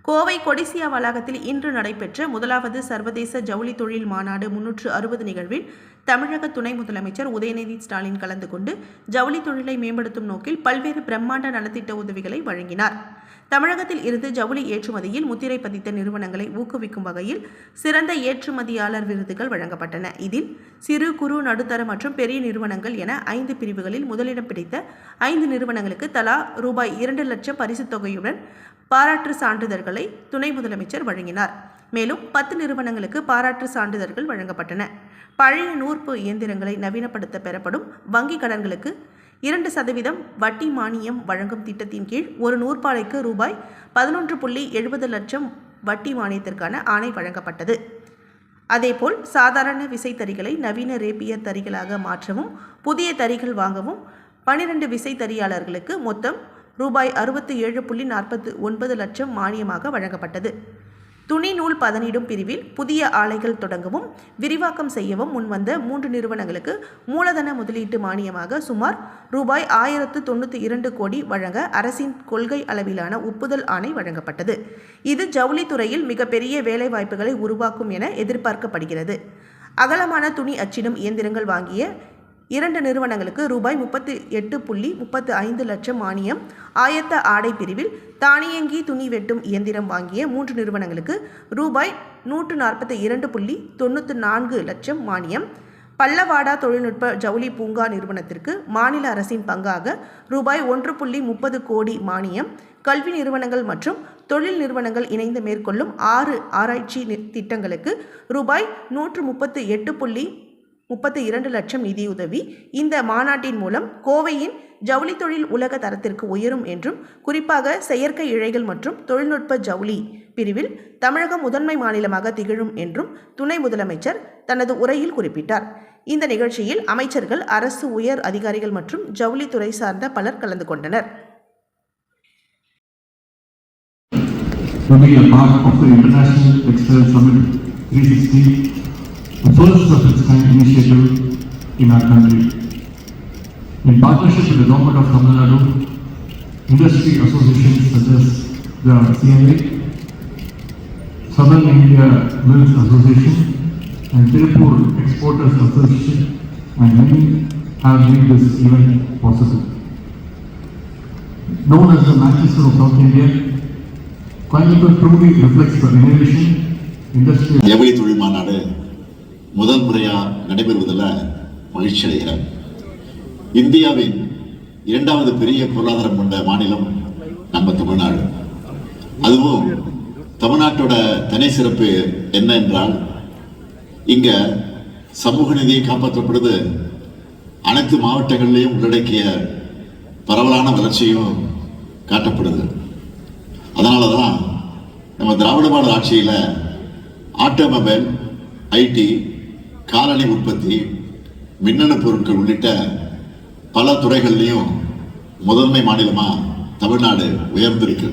கோவை கொடிசியா வளாகத்தில் இன்று நடைபெற்ற முதலாவது சர்வதேச ஜவுளி தொழில் மாநாடு 360 நிகழ்வில் தமிழக துணை முதலமைச்சர் உதயநிதி ஸ்டாலின் கலந்து கொண்டு ஜவுளி தொழிலை மேம்படுத்தும் நோக்கில் பல்வேறு பிரம்மாண்ட நலத்திட்ட உதவிகளை வழங்கினார். தமிழகத்தில் இருந்து ஜவுளி ஏற்றுமதியில் முத்திரை பதித்த நிறுவனங்களை ஊக்குவிக்கும் வகையில் சிறந்த ஏற்றுமதியாளர் விருதுகள் வழங்கப்பட்டன. இதில் சிறு குறு நடுத்தர மற்றும் பெரிய நிறுவனங்கள் என 5 பிரிவுகளில் முதலிடம் பிடித்த 5 நிறுவனங்களுக்கு தலா ரூபாய் 2 லட்சம் பரிசுத் தொகையுடன் பாராட்டு சான்றிதழ்களை துணை முதலமைச்சர் வழங்கினார். மேலும் 10 நிறுவனங்களுக்கு பாராட்டு சான்றிதழ்கள் வழங்கப்பட்டன. பழைய நூற்பு இயந்திரங்களை நவீனப்படுத்த பெறப்படும் வங்கி கடன்களுக்கு 2% வட்டி மானியம் வழங்கும் திட்டத்தின் கீழ் ஒரு நூற்பாலைக்கு ரூபாய் 11.70 லட்சம் வட்டி மானியத்திற்கான ஆணை வழங்கப்பட்டது. அதேபோல் சாதாரண விசைத்தறிகளை நவீன ரேப்பியர் தறிகளாக மாற்றவும் புதிய தறிகள் வாங்கவும் 12 விசைத்தறியாளர்களுக்கு மொத்தம் ரூபாய் 67.49 லட்சம் மானியமாக வழங்கப்பட்டது. துணி நூல் பதனிடும் பிரிவில் புதிய ஆலைகள் தொடங்கவும் விரிவாக்கம் செய்யவும் முன்வந்த 3 நிறுவனங்களுக்கு மூலதன முதலீட்டு மானியமாக சுமார் ரூபாய் 1092 கோடி வழங்க அரசின் கொள்கை அளவிலான ஒப்புதல் ஆணை வழங்கப்பட்டது. இது ஜவுளித்துறையில் மிகப்பெரிய வேலைவாய்ப்புகளை உருவாக்கும் என எதிர்பார்க்கப்படுகிறது. அகலமான துணி அச்சிடும் இயந்திரங்கள் வாங்கிய 2 நிறுவனங்களுக்கு ரூபாய் 38.35 லட்சம் மானியம், ஆயத்த ஆடை பிரிவில் தானியங்கி துணி வெட்டும் இயந்திரம் வாங்கிய 3 நிறுவனங்களுக்கு ரூபாய் 142.94 லட்சம் மானியம், பல்லவாடா தொழில்நுட்ப ஜவுளி பூங்கா நிறுவனத்திற்கு மாநில அரசின் பங்காக ரூபாய் 1.30 கோடி மானியம், கல்வி நிறுவனங்கள் மற்றும் தொழில் நிறுவனங்கள் இணைந்து மேற்கொள்ளும் 6 ஆராய்ச்சி திட்டங்களுக்கு ரூபாய் 138.32 லட்சம் நிதியுதவி. இந்த மாநாட்டின் மூலம் கோவையின் ஜவுளி தொழில் உலக தரத்திற்கு உயரும் என்றும், குறிப்பாக செயற்கை இழைகள் மற்றும் தொழில்நுட்ப ஜவுளி பிரிவில் தமிழகம் முதன்மை மாநிலமாக திகழும் என்றும் துணை முதலமைச்சர் தனது உரையில் குறிப்பிட்டார். இந்த நிகழ்ச்சியில் அமைச்சர்கள், அரசு உயர் அதிகாரிகள் மற்றும் ஜவுளித்துறை சார்ந்த பலர் கலந்து கொண்டனர். The first of its kind initiative in our country. In partnership with the Government of Tamil Nadu, industry associations such as the CMA, Southern India Mills Association and Tirupur Exporters Association and many have made this event possible. Known as the Manchester of South India, Coimbatore truly reflects the innovation, industry. ஜவுளி தொழில் மாநாடு முதல் முறையாக நடைபெறுவதில் மகிழ்ச்சி அடைகிறார். இந்தியாவின் 2வது பெரிய பொருளாதாரம் கொண்ட மாநிலம் நம்ம தமிழ்நாடு. அதுவும் தமிழ்நாட்டோட தனி சிறப்பு என்ன என்றால், இங்க சமூக நீதியை காப்பாற்றப்படுது, அனைத்து மாவட்டங்களிலையும் உள்ளடக்கிய பரவலான வளர்ச்சியும் காட்டப்படுது. அதனால தான் நம்ம திராவிட மாடல் ஆட்சியில் ஆட்டோமொபைல், ஐடி, காலணி உற்பத்தி, மின்னணு பொருட்கள் உள்ளிட்ட பல துறைகள்லையும் முதன்மை மாநிலமாக தமிழ்நாடு உயர்ந்திருக்கு.